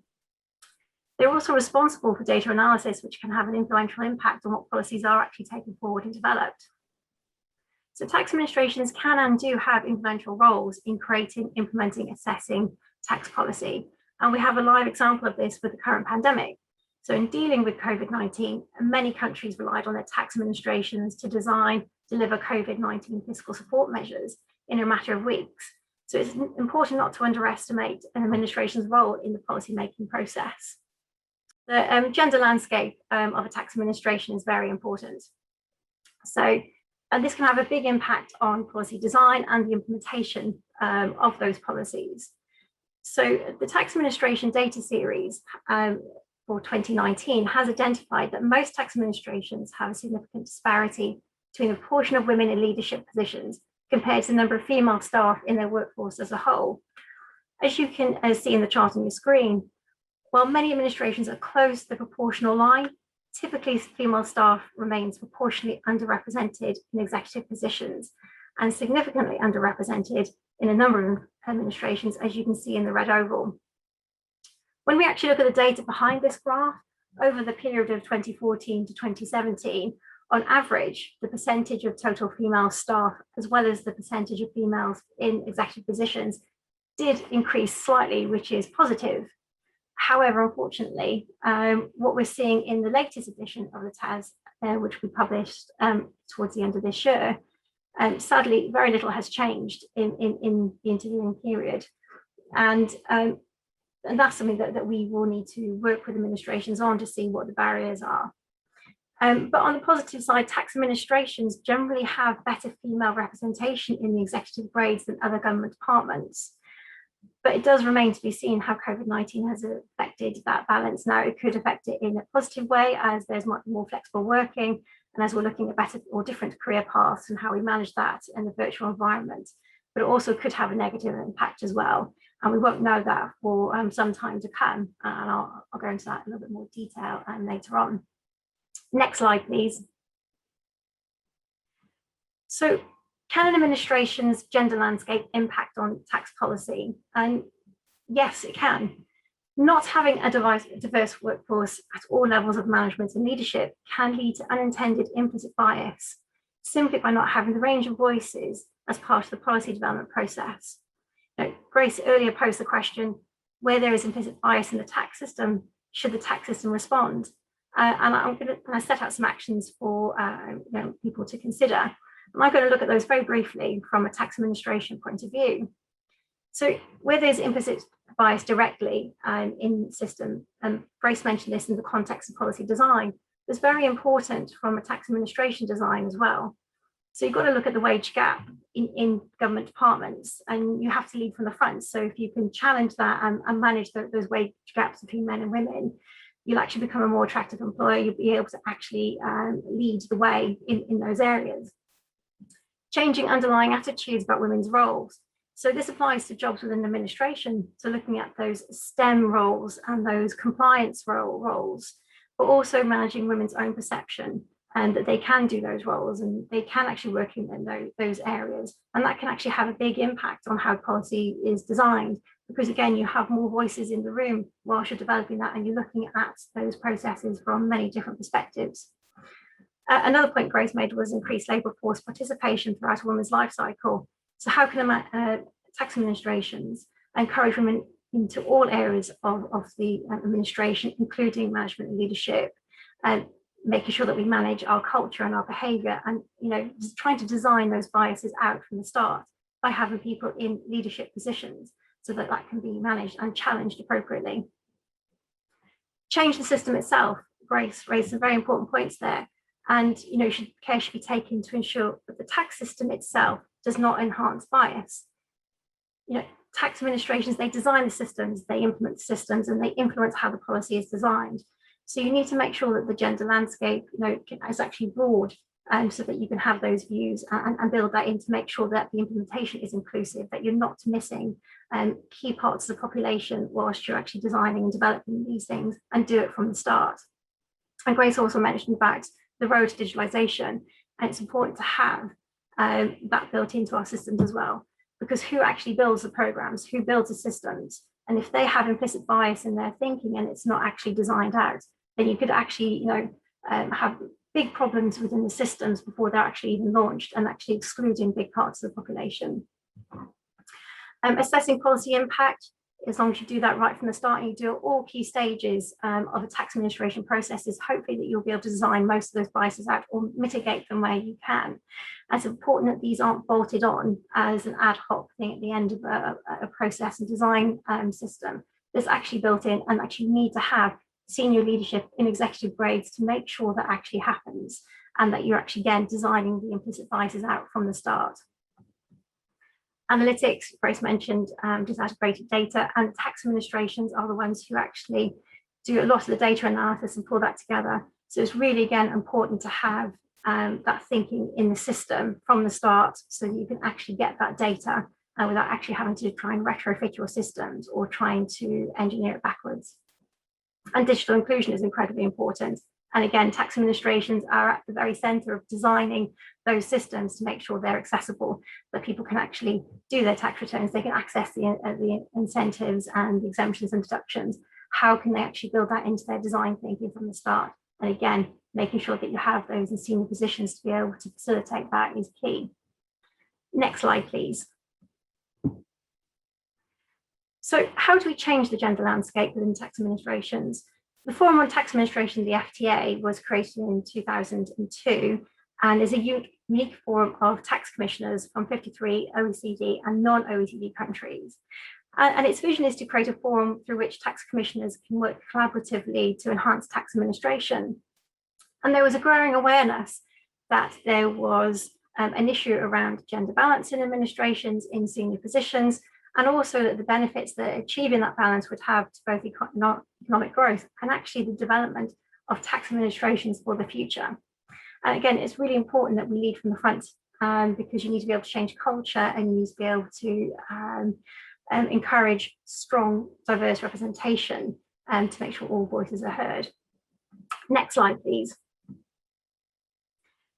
They're also responsible for data analysis, which can have an influential impact on what policies are actually taken forward and developed. So tax administrations can and do have influential roles in creating, implementing, assessing tax policy. And we have a live example of this with the current pandemic. So in dealing with COVID-19, many countries relied on their tax administrations to design, deliver COVID-19 fiscal support measures in a matter of weeks. So it's important not to underestimate an administration's role in the policymaking process. The gender landscape of a tax administration is very important. So this can have a big impact on policy design and the implementation of those policies. So the tax administration data series for 2019 has identified that most tax administrations have a significant disparity between the proportion of women in leadership positions compared to the number of female staff in their workforce as a whole. As you can see in the chart on your screen, while many administrations are close to the proportional line, typically female staff remains proportionally underrepresented in executive positions and significantly underrepresented in a number of administrations, as you can see in the red oval. When we actually look at the data behind this graph, over the period of 2014 to 2017, on average, the percentage of total female staff, as well as the percentage of females in executive positions, did increase slightly, which is positive. However, unfortunately, what we're seeing in the latest edition of the TAS, which we published towards the end of this year, sadly, very little has changed in the intervening period. And that's something that we will need to work with administrations on to see what the barriers are. But on the positive side, tax administrations generally have better female representation in the executive grades than other government departments. But it does remain to be seen how COVID-19 has affected that balance. Now, it could affect it in a positive way as there's much more flexible working and as we're looking at better or different career paths and how we manage that in the virtual environment. But it also could have a negative impact as well. And we won't know that for some time to come. And I'll go into that in a little bit more detail later on. Next slide, please. So can an administration's gender landscape impact on tax policy? And yes, it can. Not having a diverse workforce at all levels of management and leadership can lead to unintended implicit bias, simply by not having the range of voices as part of the policy development process. Now, Grace earlier posed the question, where there is implicit bias in the tax system, should the tax system respond? And I'm going to set out some actions for people to consider. And I'm going to look at those very briefly from a tax administration point of view. So where there's implicit bias directly in the system, and Grace mentioned this in the context of policy design, it's very important from a tax administration design as well. So you've got to look at the wage gap in government departments, and you have to lead from the front. So if you can challenge that and manage those wage gaps between men and women, you'll actually become a more attractive employer. You'll be able to actually lead the way in those areas. Changing underlying attitudes about women's roles. So this applies to jobs within administration. So looking at those STEM roles and those compliance roles, but also managing women's own perception and that they can do those roles and they can actually work in those areas. And that can actually have a big impact on how policy is designed, because again, you have more voices in the room whilst you're developing that and you're looking at those processes from many different perspectives. Another point Grace made was increased labour force participation throughout a woman's life cycle. So how can tax administrations encourage women into all areas of the administration, including management and leadership, and making sure that we manage our culture and our behaviour, and trying to design those biases out from the start by having people in leadership positions so that that can be managed and challenged appropriately. Change the system itself. Grace raised some very important points there. And care should be taken to ensure that the tax system itself does not enhance bias. Tax administrations, they design the systems, they implement the systems, and they influence how the policy is designed. So you need to make sure that the gender landscape is actually broad, so that you can have those views and build that in to make sure that the implementation is inclusive, that you're not missing key parts of the population whilst you're actually designing and developing these things, and do it from the start. And Grace also mentioned about the road to digitalization, and it's important to have that built into our systems as well, because who actually builds the programs, who builds the systems, and if they have implicit bias in their thinking and it's not actually designed out, then you could actually, have big problems within the systems before they're actually even launched, and actually excluding big parts of the population. Assessing policy impact, as long as you do that right from the start and you do all key stages of a tax administration processes, hopefully that you'll be able to design most of those biases out or mitigate them where you can. And it's important that these aren't bolted on as an ad hoc thing at the end of a process and design system. That's actually built in, and actually need to have senior leadership in executive grades to make sure that actually happens, and that you're actually, again, designing the implicit biases out from the start. Analytics, Grace mentioned, disaggregated data, and tax administrations are the ones who actually do a lot of the data analysis and pull that together. So it's really, again, important to have that thinking in the system from the start, so that you can actually get that data without actually having to try and retrofit your systems or trying to engineer it backwards. And digital inclusion is incredibly important. And again, tax administrations are at the very center of designing those systems to make sure they're accessible, that people can actually do their tax returns, they can access the incentives and the exemptions and deductions. How can they actually build that into their design thinking from the start? And again, making sure that you have those in senior positions to be able to facilitate that is key. Next slide, please. So how do we change the gender landscape within tax administrations? The Forum on Tax Administration, the FTA, was created in 2002 and is a unique forum of tax commissioners from 53 OECD and non-OECD countries. And its vision is to create a forum through which tax commissioners can work collaboratively to enhance tax administration. And there was a growing awareness that there was an issue around gender balance in administrations in senior positions, and also that the benefits that achieving that balance would have to both economic growth and actually the development of tax administrations for the future. And again, it's really important that we lead from the front, because you need to be able to change culture, and you need to be able to encourage strong, diverse representation to make sure all voices are heard. Next slide, please.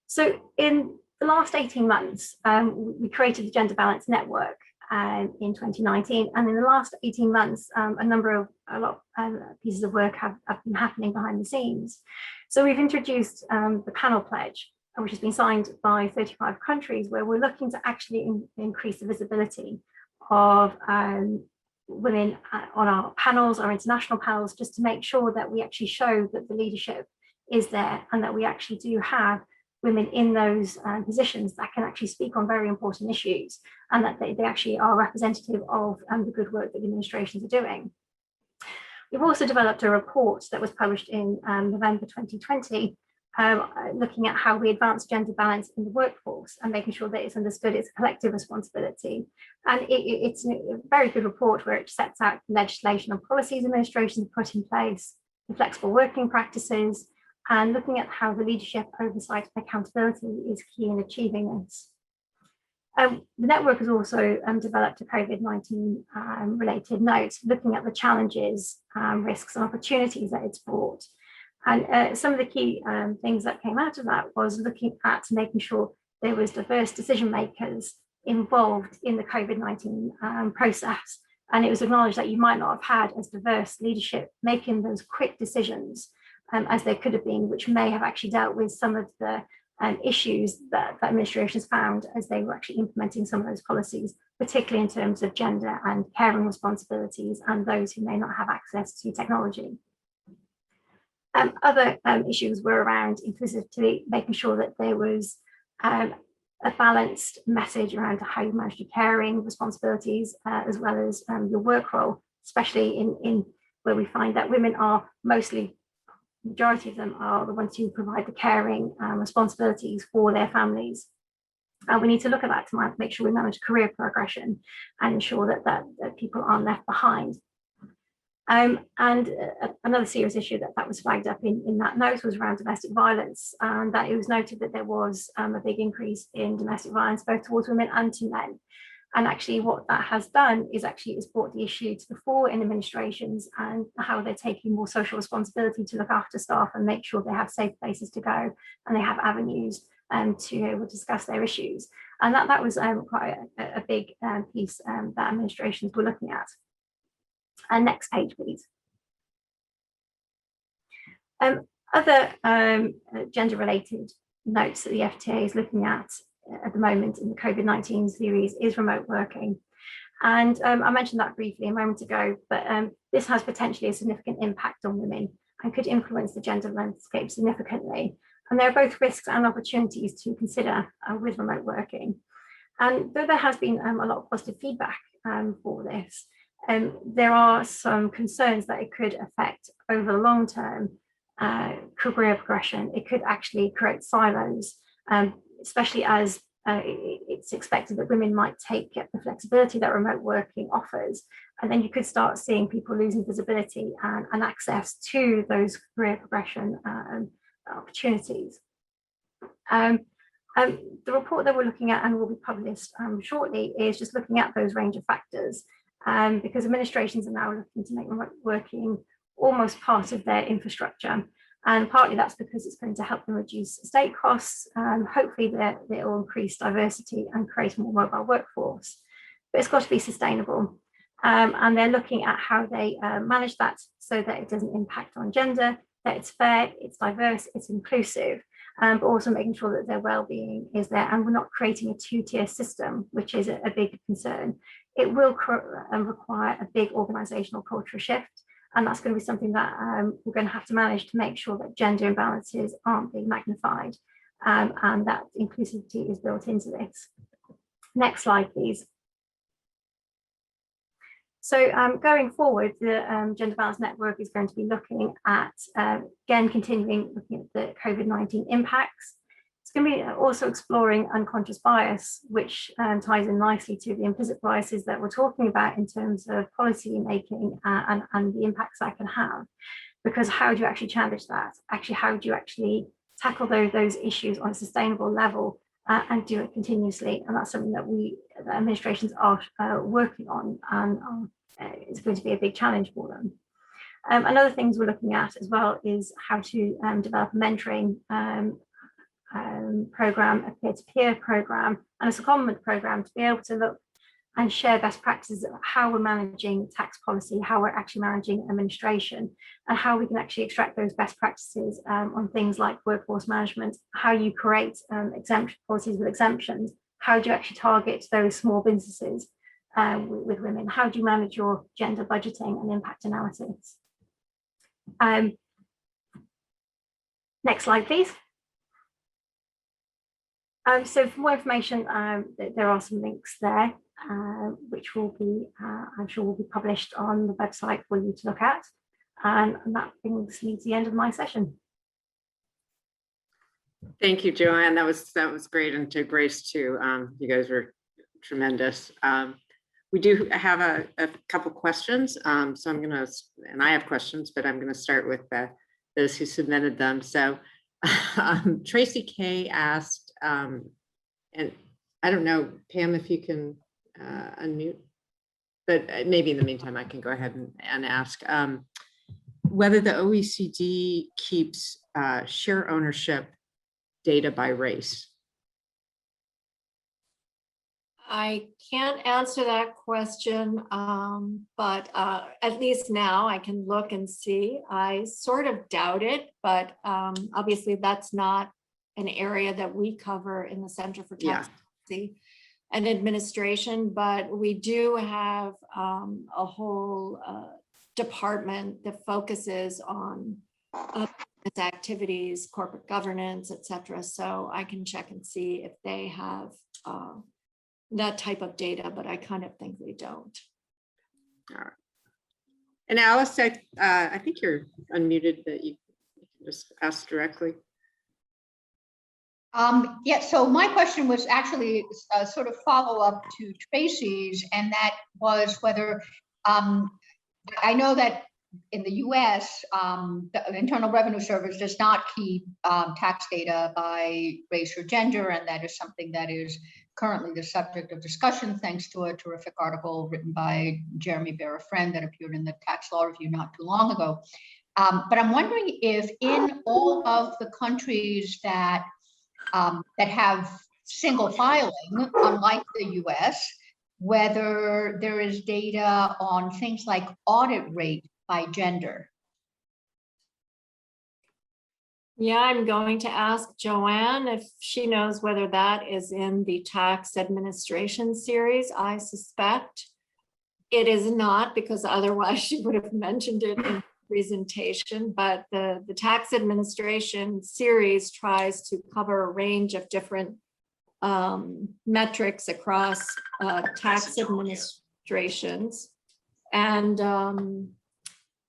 So in the last 18 months, we created the Gender Balance Network in 2019, and in the last 18 months a lot of pieces of work have been happening behind the scenes. So we've introduced the panel pledge, which has been signed by 35 countries, where we're looking to actually increase the visibility of women on our panels, our international panels, just to make sure that we actually show that the leadership is there, and that we actually do have women in those positions that can actually speak on very important issues, and that they actually are representative of the good work that administrations are doing. We've also developed a report that was published in November 2020, looking at how we advance gender balance in the workforce and making sure that it's understood it's a collective responsibility. And it's a very good report where it sets out legislation and policies administrations put in place, the flexible working practices, and looking at how the leadership, oversight, and accountability is key in achieving this. The network has also developed a COVID-19 related note, looking at the challenges, risks, and opportunities that it's brought. And some of the key things that came out of that was looking at making sure there was diverse decision makers involved in the COVID-19 process. And it was acknowledged that you might not have had as diverse leadership making those quick decisions as there could have been, which may have actually dealt with some of the issues that administrations found as they were actually implementing some of those policies, particularly in terms of gender and caring responsibilities and those who may not have access to technology. Other issues were around inclusivity, making sure that there was a balanced message around how you manage your caring responsibilities, as well as your work role, especially in where we find that women are mostly, majority of them are the ones who provide the caring responsibilities for their families. And we need to look at that to make sure we manage career progression and ensure that people aren't left behind. And another serious issue that was flagged up in that note was around domestic violence, and that it was noted that there was a big increase in domestic violence both towards women and to men. And actually what that has done is actually it's brought the issue to the fore in administrations and how they're taking more social responsibility to look after staff and make sure they have safe places to go and they have avenues to be able to discuss their issues. And that was quite a big piece that administrations were looking at. And next page, please. Other gender-related notes that the FTA is looking at the moment in the COVID-19 series is remote working. And I mentioned that briefly a moment ago, but this has potentially a significant impact on women and could influence the gender landscape significantly. And there are both risks and opportunities to consider with remote working. And though there has been a lot of positive feedback for this, there are some concerns that it could affect over the long term career progression. It could actually create silos, especially as it's expected that women might get the flexibility that remote working offers. And then you could start seeing people losing visibility and access to those career progression opportunities. The report that we're looking at and will be published shortly is just looking at those range of factors, because administrations are now looking to make remote working almost part of their infrastructure. And partly that's because it's going to help them reduce estate costs. Hopefully that it will increase diversity and create a more mobile workforce. But it's got to be sustainable. And they're looking at how they manage that so that it doesn't impact on gender, that it's fair, it's diverse, it's inclusive, but also making sure that their well-being is there. And we're not creating a two-tier system, which is a big concern. It will require a big organizational cultural shift. And that's going to be something that we're going to have to manage to make sure that gender imbalances aren't being magnified and that inclusivity is built into this. Next slide, please. So going forward, the Gender Balance Network is going to be looking at, again, continuing looking at the COVID-19 impacts. It's going to be also exploring unconscious bias, which ties in nicely to the implicit biases that we're talking about in terms of policy making and the impacts that can have. Because how do you actually challenge that? Actually, how do you actually tackle those issues on a sustainable level and do it continuously? And that's something that the administrations are working on, and it's going to be a big challenge for them. And other things we're looking at as well is how to develop a mentoring program, a peer-to-peer program, and a secondment program to be able to look and share best practices of how we're managing tax policy, how we're actually managing administration, and how we can actually extract those best practices on things like workforce management, how you create exemption policies with exemptions, how do you actually target those small businesses with women, how do you manage your gender budgeting and impact analysis. Next slide, please. So for more information, there are some links there, which will be, I'm sure will be published on the website for you to look at. And that brings me to the end of my session. Thank you, Joanne. That was great. And to Grace too. You guys were tremendous. We do have a couple questions. So I'm gonna, and I have questions, but I'm gonna start with those who submitted them. So Tracy K asked, and I don't know, Pam, if you can unmute, but maybe in the meantime, I can go ahead and ask whether the OECD keeps share ownership data by race. I can't answer that question, but at least now I can look and see. I sort of doubt it, but obviously that's not an area that we cover in the Center for Tax Policy and Administration, but we do have a whole department that focuses on activities, corporate governance, etc. So I can check and see if they have that type of data, but I kind of think they don't. All right. And Alice, I think you're unmuted, that you can just ask directly. Yeah, so my question was actually a sort of follow-up to Tracy's, and that was whether, I know that in the US, the Internal Revenue Service does not keep tax data by race or gender, and that is something that is currently the subject of discussion, thanks to a terrific article written by Jeremy Bear-Friend that appeared in the Tax Law Review not too long ago. But I'm wondering if in all of the countries that have single filing, unlike the US, whether there is data on things like audit rate by gender. Yeah, I'm going to ask Joanne if she knows whether that is in the tax administration series. I suspect it is not, because otherwise she would have mentioned it in the presentation, but the tax administration series tries to cover a range of different metrics across tax administrations. And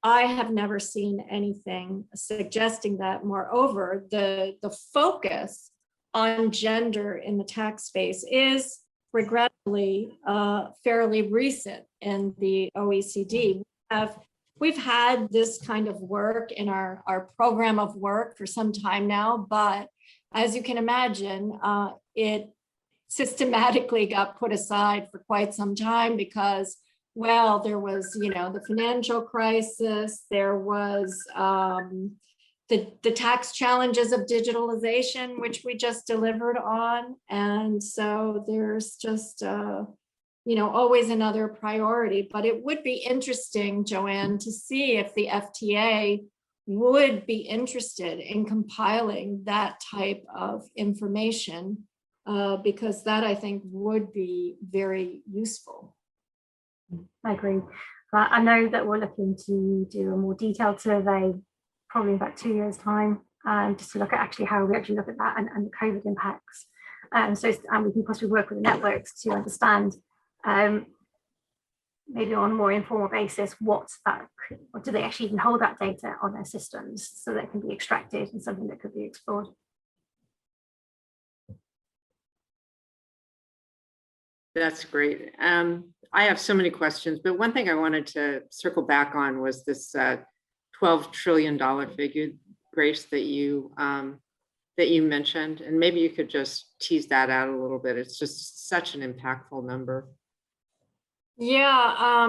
I have never seen anything suggesting that. Moreover, the focus on gender in the tax space is regrettably fairly recent in the OECD. We've had this kind of work in our program of work for some time now, but as you can imagine, it systematically got put aside for quite some time because, well, there was, the financial crisis, there was the tax challenges of digitalization, which we just delivered on. And so there's just, always another priority. But it would be interesting, Joanne, to see if the FTA would be interested in compiling that type of information, because that, I think, would be very useful. I agree. I know that we're looking to do a more detailed survey, probably in about 2 years' time, just to look at actually how we actually look at that and the COVID impacts. And we can possibly work with the networks to understand, maybe on a more informal basis, or do they actually even hold that data on their systems so that it can be extracted and something that could be explored. That's great. I have so many questions, but one thing I wanted to circle back on was this $12 trillion figure, Grace, that you mentioned, and maybe you could just tease that out a little bit. It's just such an impactful number. Yeah,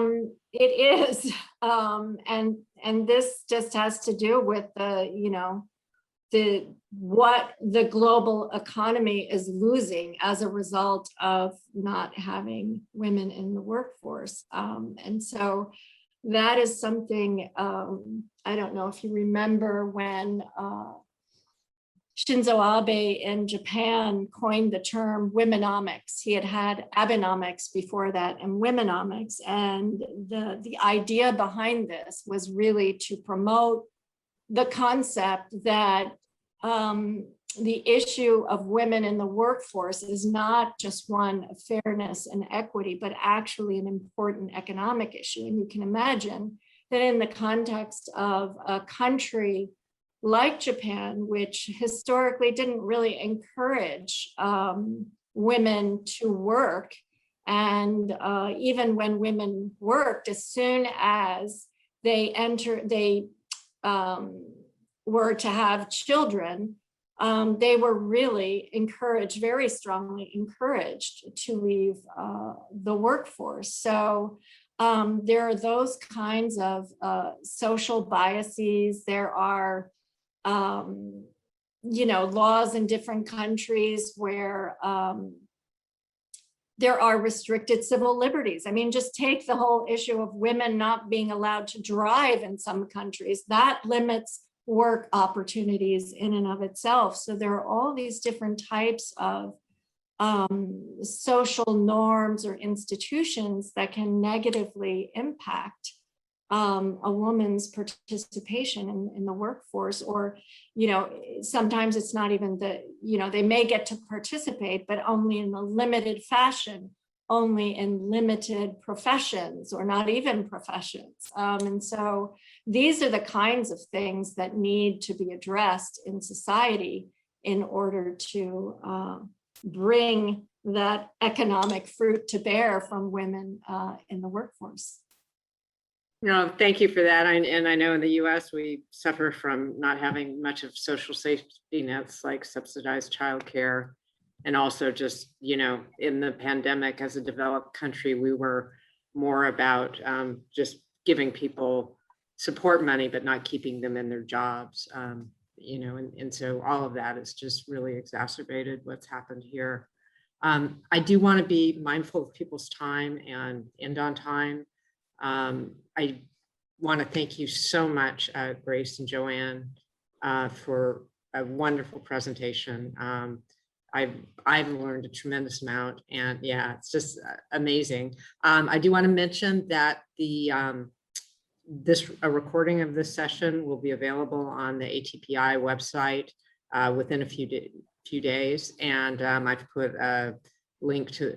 it is, and this just has to do with what the global economy is losing as a result of not having women in the workforce. And so that is something, I don't know if you remember when Shinzo Abe in Japan coined the term womenomics. He had Abenomics before that and womenomics. And the idea behind this was really to promote the concept that the issue of women in the workforce is not just one of fairness and equity, but actually an important economic issue. And you can imagine that in the context of a country like Japan, which historically didn't really encourage women to work, and even when women worked, as soon as they were to have children, they were really encouraged, very strongly encouraged, to leave the workforce. So there are those kinds of social biases. There are laws in different countries where there are restricted civil liberties. I mean, just take the whole issue of women not being allowed to drive in some countries. That limits work opportunities in and of itself. So there are all these different types of social norms or institutions that can negatively impact a woman's participation in the workforce. Or, sometimes it's not even they may get to participate, but only in a limited fashion, only in limited professions, or not even professions. And so these are the kinds of things that need to be addressed in society in order to bring that economic fruit to bear from women in the workforce. No, thank you for that. And I know in the US, we suffer from not having much of social safety nets like subsidized childcare. And also just, in the pandemic as a developed country, we were more about just giving people support money, but not keeping them in their jobs. And so all of that has just really exacerbated what's happened here. I do want to be mindful of people's time and end on time. I want to thank you so much, Grace and Joanne, for a wonderful presentation. I've learned a tremendous amount, and yeah, it's just amazing. I do want to mention that a recording of this session will be available on the ATPI website within a few days, and I've put a link to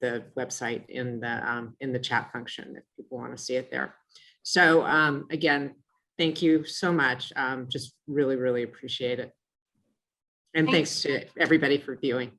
the website in the chat function if people want to see it there. So again, thank you so much. Just really, really appreciate it. And thanks to everybody for viewing.